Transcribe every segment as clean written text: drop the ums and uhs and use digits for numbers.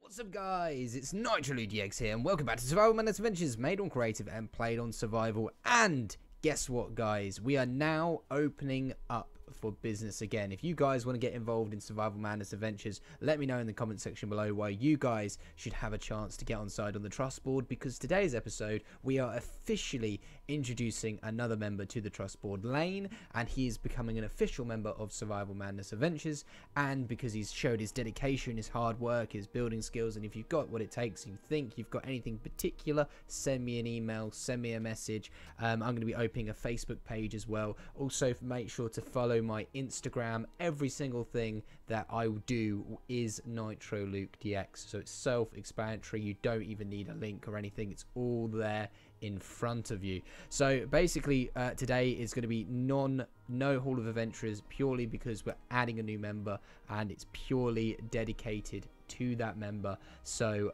What's up, guys? It's NitroLukeDX here, and welcome back to Survival Madness Adventures, made on creative and played on survival. And guess what, guys? We are now opening up for business again. If you guys want to get involved in Survival Madness Adventures, let me know in the comment section below why you guys should have a chance to get on side on the trust board, because today's episode we are officially introducing another member to the trust board, Lane, and he is becoming an official member of Survival Madness Adventures. And because he's showed his dedication, his hard work, his building skills, and if you've got what it takes, you think you've got anything particular, send me an email, send me a message. I'm going to be opening a Facebook page as well. Also, make sure to follow my Instagram. Every single thing that I do is NitroLukeDX, so it's self-explanatory. You don't even need a link or anything. It's all there in front of you. So basically today is going to be no Hall of Adventurers, purely because we're adding a new member and it's purely dedicated to that member. So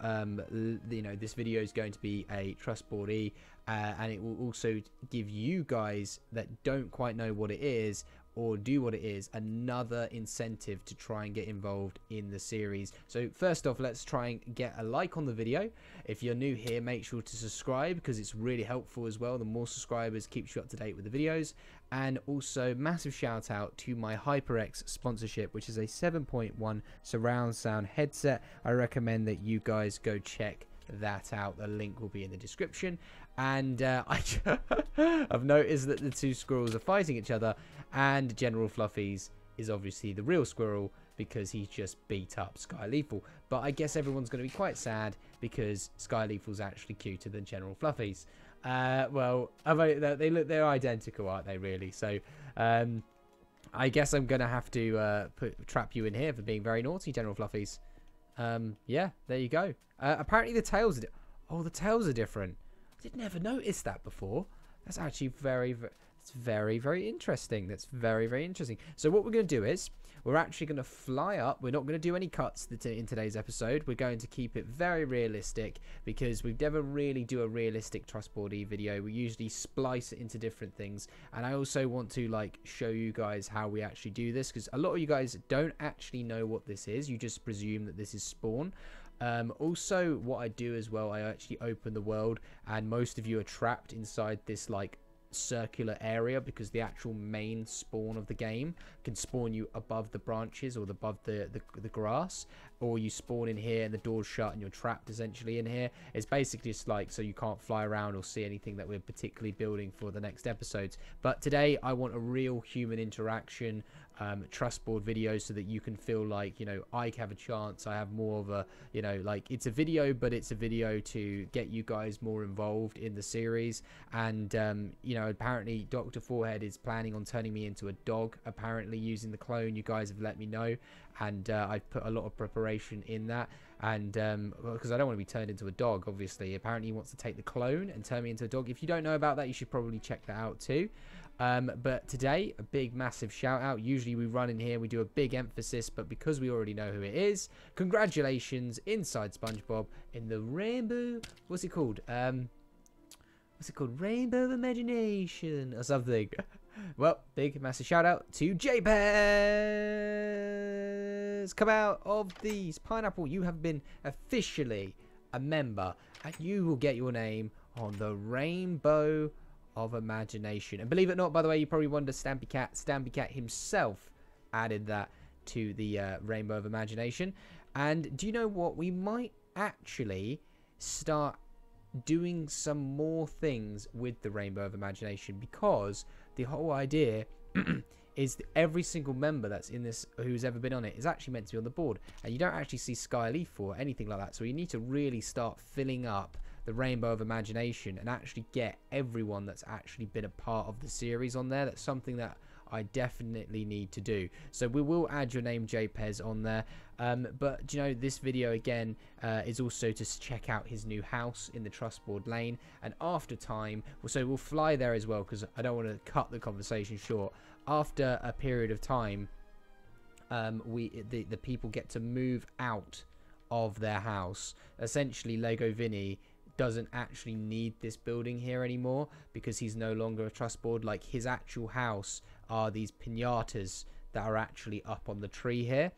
you know, this video is going to be a trust board and it will also give you guys that don't quite know what it is or do what it is another incentive to try and get involved in the series. So first off, let's try and get a like on the video. If you're new here, make sure to subscribe because it's really helpful as well. The more subscribers keeps you up to date with the videos. And also massive shout out to my HyperX sponsorship, which is a 7.1 surround sound headset. I recommend that you guys go check that out. The link will be in the description. And I've noticed that the two squirrels are fighting each other, and General Fluffies is obviously the real squirrel because he's just beat up Sky Lethal. But I guess everyone's going to be quite sad because Sky Lethal's actually cuter than General Fluffies. Well, they're identical, aren't they, really? So I guess I'm going to have to trap you in here for being very naughty, General Fluffies. Yeah, there you go. Apparently the tails are the tails are different. I did never notice that before. That's actually very interesting. That's very interesting. So what we're going to do is we're actually going to fly up. We're not going to do any cuts in today's episode. We're going to keep it very realistic because we never really do a realistic trustboard video. We usually splice it into different things. And I also want to like show you guys how we actually do this, because a lot of you guys don't actually know what this is. You just presume that this is spawn. Also, what I do as well, I actually open the world and most of you are trapped inside this like circular area, because the actual main spawn of the game can spawn you above the branches or above the grass, or you spawn in here and the door's shut and you're trapped essentially in here. It's basically just like so you can't fly around or see anything that we're particularly building for the next episodes. But today I want a real human interaction trust board video, so that you can feel like, you know, I have a chance. I have more of a, you know, like it's a video, but it's a video to get you guys more involved in the series. And you know, apparently Dr. Forehead is planning on turning me into a dog, apparently using the clone. You guys have let me know, and I've put a lot of preparation in that. And because I don't want to be turned into a dog, obviously. Apparently he wants to take the clone and turn me into a dog. If you don't know about that, you should probably check that out too. But today, a big massive shout out. Usually we run in here, we do a big emphasis, but because we already know who it is, congratulations, Inside SpongeBob in the Rainbow, what's it called, Rainbow Imagination or something. Well, big massive shout out to JPEZ. Come out of these pineapple. You have been officially a member, and you will get your name on the Rainbow of Imagination. And believe it or not, by the way, you probably wonder, Stampy Cat himself added that to the Rainbow of Imagination. And do you know what? We might actually start doing some more things with the Rainbow of Imagination, because the whole idea is that every single member that's in this, who's ever been on it, is actually meant to be on the board, and you don't actually see Sky Lethal or anything like that. So you need to really start filling up the Rainbow of Imagination and actually get everyone that's actually been a part of the series on there. That's something that I definitely need to do. So we will add your name, JPEZ, on there. But you know, this video again is also to check out his new house in the trustboard lane. And after time, so we'll fly there as well, because I don't want to cut the conversation short. After a period of time, the people get to move out of their house. Essentially, Lego Vinny doesn't actually need this building here anymore, because he's no longer a trust board. Like, his actual house are these pinatas that are actually up on the tree here,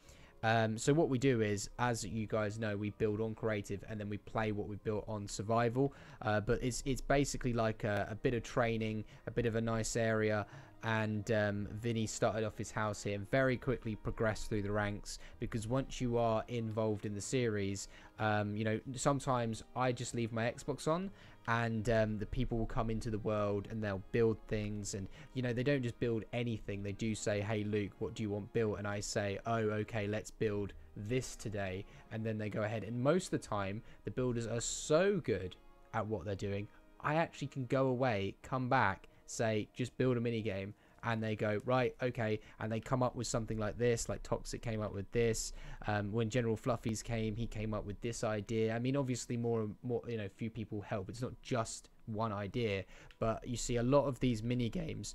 So what we do is, as you guys know, we build on creative and then we play what we built on survival. But it's basically like a bit of training, a bit of a nice area. And Vinny started off his house here and very quickly progressed through the ranks, because once you are involved in the series, you know, sometimes I just leave my Xbox on and the people will come into the world and they'll build things, and you know, they don't just build anything. They do say, hey Luke, what do you want built? And I say, oh okay, let's build this today. And then they go ahead, and most of the time the builders are so good at what they're doing, I actually can go away, come back, say just build a mini game, and they go, right, okay, and they come up with something like this. Like Toxic came up with this. When General Fluffies came, he came up with this idea. I mean, obviously more, you know, few people help. It's not just one idea, but you see a lot of these mini games,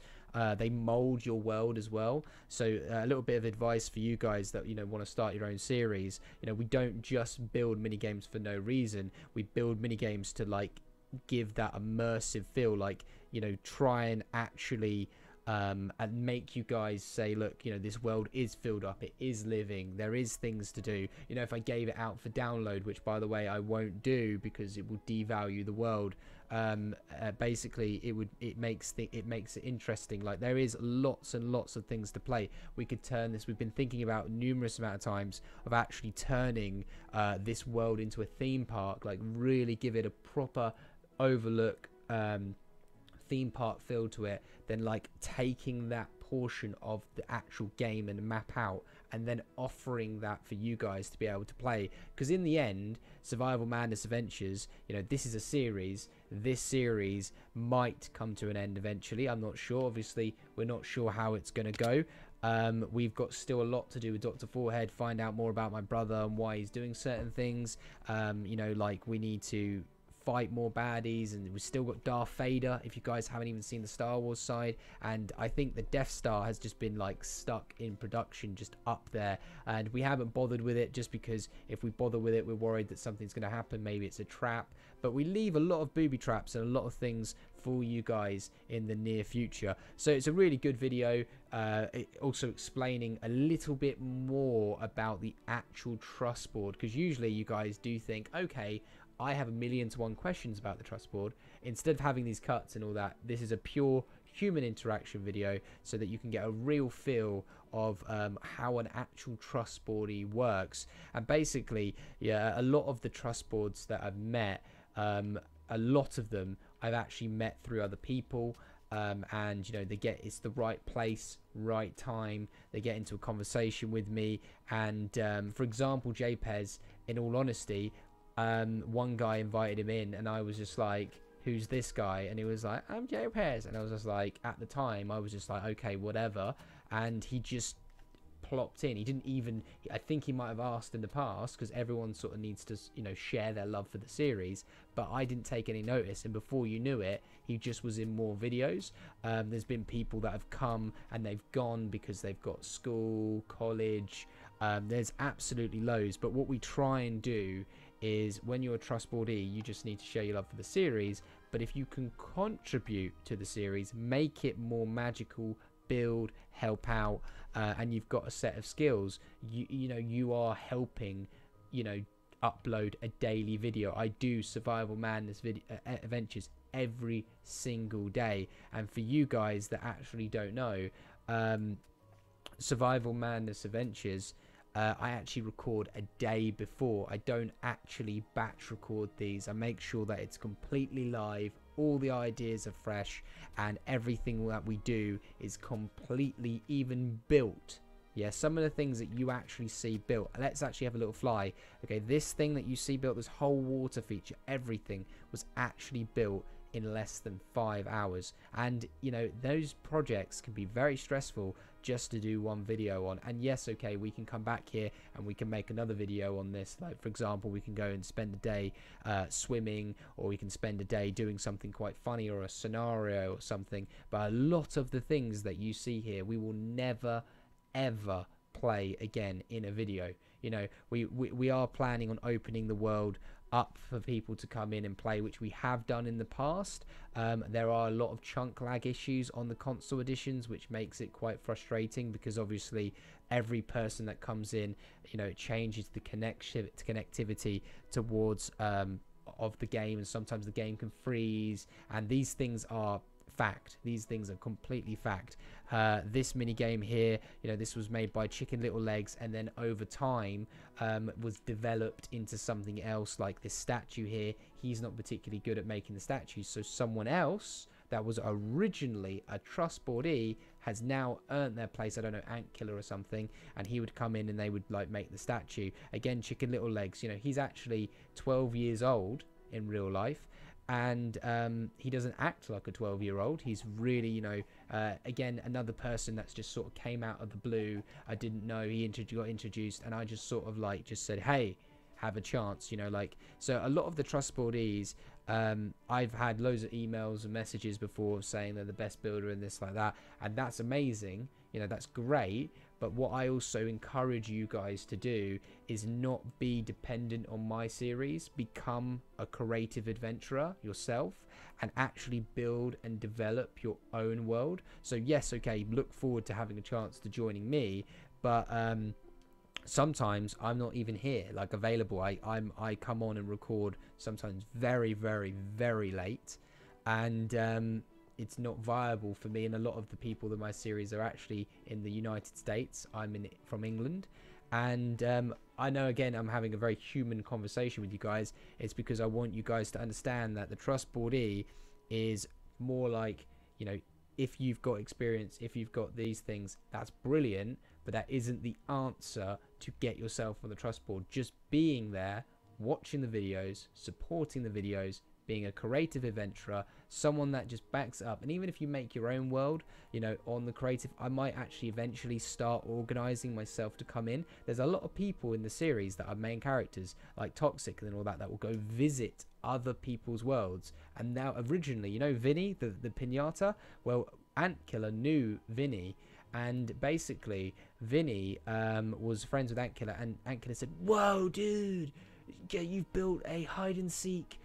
they mold your world as well. So a little bit of advice for you guys that, you know, want to start your own series. You know, we don't just build mini games for no reason. We build mini games to like give that immersive feel, like, you know, try and actually and make you guys say, look, you know, this world is filled up, it is living, there is things to do. You know, if I gave it out for download, which by the way I won't do because it will devalue the world, basically it makes it interesting. Like, there is lots and lots of things to play. We could turn this, we've been thinking about numerous amount of times of actually turning this world into a theme park, like really give it a proper overlook theme park feel to it, then like taking that portion of the actual game and map out and then offering that for you guys to be able to play. Because in the end, Survival Madness Adventures, you know, this is a series. This series might come to an end eventually. I'm not sure. Obviously, we're not sure how it's going to go. We've got still a lot to do with Dr. Forehead, find out more about my brother and why he's doing certain things. You know, like we need to fight more baddies, and we've still got Darth Vader, if you guys haven't even seen the Star Wars side. And I think the Death Star has just been like stuck in production, just up there, and we haven't bothered with it just because if we bother with it, we're worried that something's going to happen. Maybe it's a trap, but we leave a lot of booby traps and a lot of things for you guys in the near future. So it's a really good video, also explaining a little bit more about the actual trust board, because usually you guys do think, okay, I have 1,000,000 questions about the trust board. Instead of having these cuts and all that, this is a pure human interaction video so that you can get a real feel of how an actual trust boardie works. And basically, yeah, a lot of the trust boards that I've met, a lot of them I've actually met through other people. And you know, it's the right place, right time, they get into a conversation with me. And for example, JPEZ, in all honesty, one guy invited him in and I was just like, who's this guy? And he was like, I'm JPEZ. And I was just like, at the time I was just like, okay, whatever. And he just plopped in. He didn't even, I think he might have asked in the past, because everyone sort of needs to, you know, share their love for the series, but I didn't take any notice, and before you knew it, he just was in more videos. There's been people that have come and they've gone because they've got school, college, there's absolutely loads. But what we try and do is, when you're a trustboardee, you just need to share your love for the series, but if you can contribute to the series, make it more magical, build, help out, and you've got a set of skills, you know, you are helping, you know, upload a daily video. I do Survival Madness adventures every single day, and for you guys that actually don't know, Survival Madness Adventures, I actually record a day before. I don't actually batch record these. I make sure that it's completely live, all the ideas are fresh, and everything that we do is completely even built. Yeah, some of the things that you actually see built, let's actually have a little fly. Okay, this thing that you see built, this whole water feature, everything was actually built in less than 5 hours. And you know, those projects can be very stressful just to do one video on. And yes, okay, we can come back here and we can make another video on this. Like, for example, we can go and spend a day swimming, or we can spend a day doing something quite funny, or a scenario or something. But a lot of the things that you see here, we will never ever play again in a video. You know, we are planning on opening the world up for people to come in and play, which we have done in the past. There are a lot of chunk lag issues on the console editions, which makes it quite frustrating, because obviously every person that comes in, you know, it changes the connectivity towards of the game, and sometimes the game can freeze, and these things are fact. These things are completely fact. This mini game here, you know, this was made by Chicken Little Legs, and then over time was developed into something else, like this statue here. He's not particularly good at making the statues, so someone else that was originally a trustboardee has now earned their place. I don't know, Ant Killer or something, and he would come in and they would like make the statue. Again, Chicken Little Legs, you know, he's actually 12 years old in real life, and he doesn't act like a 12-year-old. He's really, you know, again, another person that's just sort of came out of the blue. I didn't know he got introduced, and I just sort of like just said, hey, have a chance, you know, like. So a lot of the trustboardees, I've had loads of emails and messages before saying they're the best builder and this like that, and that's amazing, you know, that's great. But what I also encourage you guys to do is not be dependent on my series. Become a creative adventurer yourself and actually build and develop your own world. So yes, okay, look forward to having a chance to joining me, but sometimes I'm not even here, like, available. I come on and record sometimes very, very, very late, and it's not viable for me. And a lot of the people in my series are actually in the United States. I'm from England, and I know, again, I'm having a very human conversation with you guys. It's because I want you guys to understand that the trustboardee is more like, you know, if you've got experience, if you've got these things, that's brilliant, but that isn't the answer to get yourself on the trust board. Just being there, watching the videos, supporting the videos, being a creative adventurer, someone that just backs up. And even if you make your own world, you know, on the creative, I might actually eventually start organizing myself to come in. There's a lot of people in the series that are main characters, like Toxic and all that, that will go visit other people's worlds. And now, originally, you know, Vinny, the pinata, well, Ant Killer knew Vinny, and basically Vinny was friends with Ant Killer, and Ant Killer said, whoa, dude, you've built a hide and seek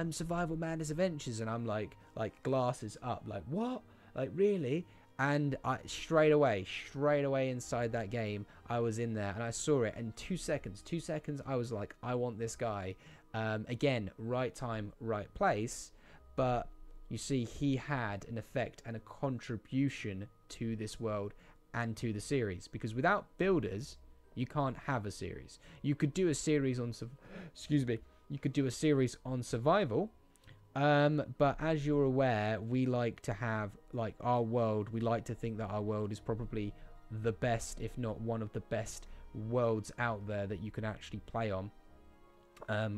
survival madness adventures. And I'm like glasses up, like, what? Like, really? And I straight away inside that game, I was in there and I saw it, and 2 seconds I was like, I want this guy. Again, right time, right place. But you see, he had an effect and a contribution to this world and to the series, because without builders you can't have a series. You could do a series on you could do a series on survival, but as you're aware, we like to have, like, our world, we like to think that our world is probably the best, if not one of the best worlds out there that you can actually play on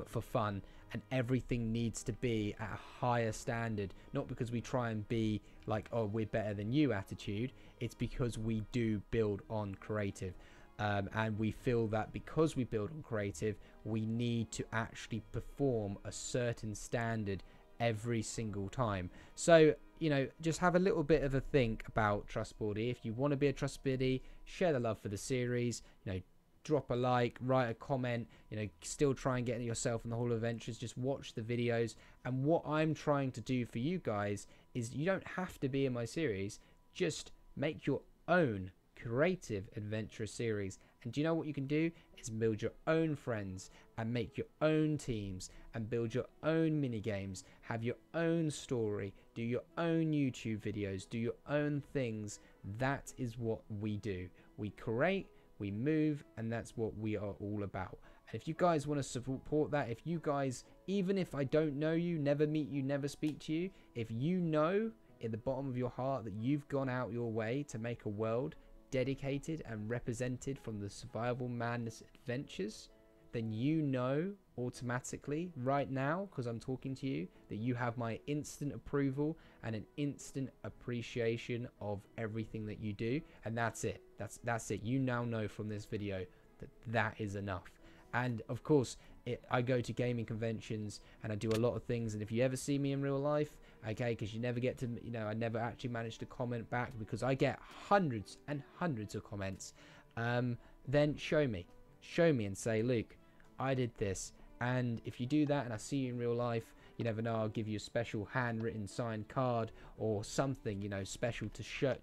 for fun. And everything needs to be at a higher standard, not because we try and be like, oh, we're better than you attitude. It's because we do build on creative, and we feel that because we build on creative, we need to actually perform a certain standard every single time. So, you know, just have a little bit of a think about trustboardee. If you want to be a trustboardee, share the love for the series, you know, drop a like, write a comment, you know, still try and get yourself in the Hall of Adventures. Just watch the videos. And what I'm trying to do for you guys is, you don't have to be in my series, just make your own creative adventure series. And do you know what you can do is build your own friends and make your own teams and build your own mini games, have your own story, do your own YouTube videos, do your own things. That is what we do. We create, we move, and that's what we are all about. And if you guys want to support that, if you guys, even if I don't know you, never meet you, never speak to you, if you know in the bottom of your heart that you've gone out your way to make a world dedicated and represented from the survival madness adventures, then you know automatically right now, because I'm talking to you, that you have my instant approval and an instant appreciation of everything that you do. And that's it. That's it. You now know from this video that that is enough. And of course, I go to gaming conventions and I do a lot of things. And if you ever see me in real life, okay, because you never get to, you know, I never actually manage to comment back because I get hundreds and hundreds of comments, then show me and say, Luke, I did this. And if you do that and I see you in real life, You never know, I'll give you a special handwritten signed card or something, you know, special to show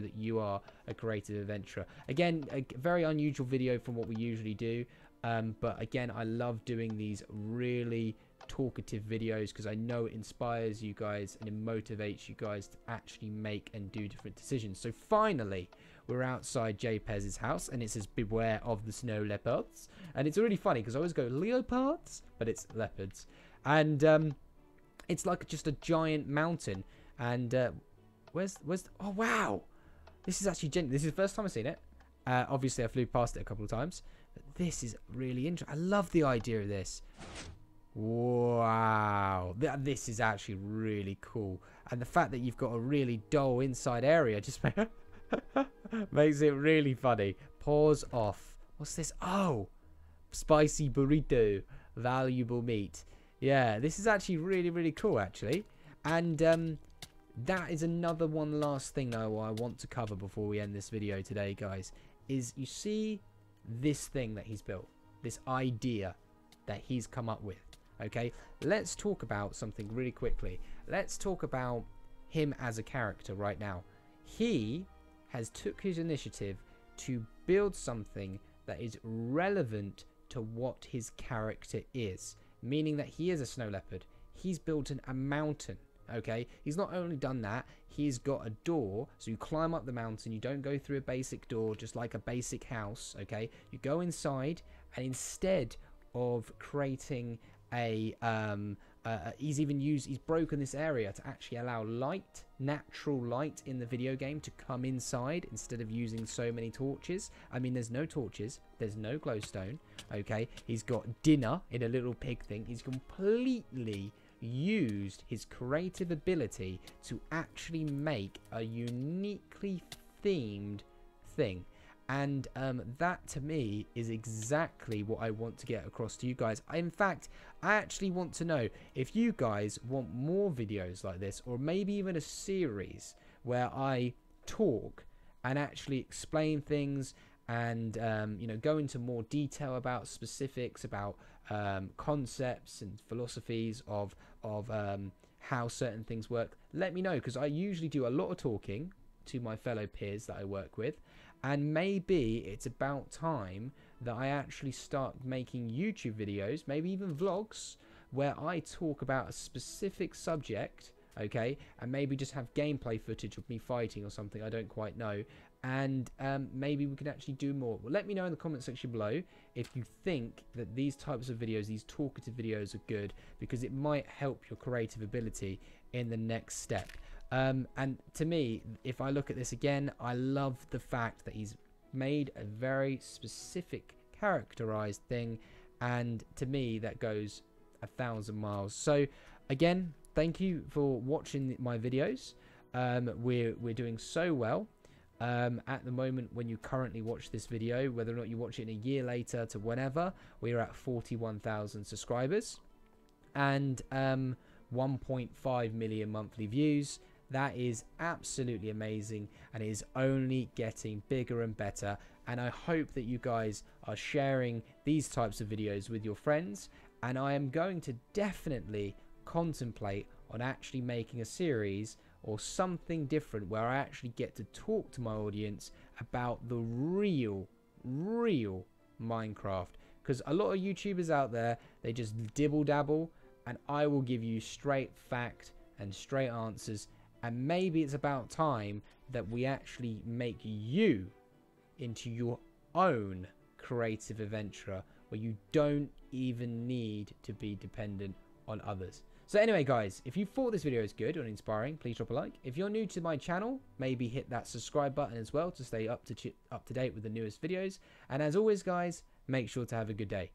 that you are a creative adventurer. Again, a very unusual video from what we usually do, but again, I love doing these really talkative videos because I know it inspires you guys and it motivates you guys to actually make and do different decisions. So finally, we're outside JPez's house, and it says beware of the snow leopards. And it's really funny because I always go leopards, but it's leopards. And it's like just a giant mountain. And where's oh wow, this is actually this is the first time I've seen it. Obviously I flew past it a couple of times, but this is really interesting. I love the idea of this. Wow, this is actually really cool. And the fact that you've got a really dull inside area just makes it really funny. Pause off. What's this? Oh, spicy burrito, valuable meat. Yeah, this is actually really, really cool, actually. And that is another one last thing, though, I want to cover before we end this video today, guys, is you see this thing that he's built, this idea that he's come up with. Okay, let's talk about something really quickly. Let's talk about him as a character right now. He has took his initiative to build something that is relevant to what his character is, meaning that he is a snow leopard. He's built a mountain. Okay, he's not only done that, he's got a door, so you climb up the mountain. You don't go through a basic door just like a basic house. Okay, you go inside, and instead of creating he's broken this area to actually allow light, natural light in the video game to come inside instead of using so many torches. I mean, there's no torches, there's no glowstone. Okay, he's got dinner in a little pig thing. He's completely used his creative ability to actually make a uniquely themed thing. And that to me is exactly what I want to get across to you guys. In fact, I actually want to know if you guys want more videos like this, or maybe even a series where I talk and actually explain things and you know, go into more detail about specifics, about concepts and philosophies of how certain things work. Let me know, because I usually do a lot of talking to my fellow peers that I work with. And maybe it's about time that I actually start making YouTube videos, maybe even vlogs, where I talk about a specific subject, okay, and maybe just have gameplay footage of me fighting or something, I don't quite know, and maybe we can actually do more. Well, let me know in the comment section below if you think that these types of videos, these talkative videos, are good, because it might help your creative ability in the next step. And to me, if I look at this again, I love the fact that he's made a very specific characterized thing, and to me that goes 1,000 miles. So again, thank you for watching my videos. We're doing so well at the moment. When you currently watch this video, whether or not you watch it in a year later to whenever, we're at 41,000 subscribers and 1.5 million monthly views. That is absolutely amazing, and it is only getting bigger and better. And I hope that you guys are sharing these types of videos with your friends, and I am going to definitely contemplate on actually making a series or something different where I actually get to talk to my audience about the real Minecraft, because a lot of YouTubers out there, they just dibble dabble, and I will give you straight fact and straight answers. And maybe it's about time that we actually make you into your own creative adventurer, where you don't even need to be dependent on others. So anyway, guys, if you thought this video is good and inspiring, please drop a like. If you're new to my channel, maybe hit that subscribe button as well to stay up to date with the newest videos. And as always, guys, make sure to have a good day.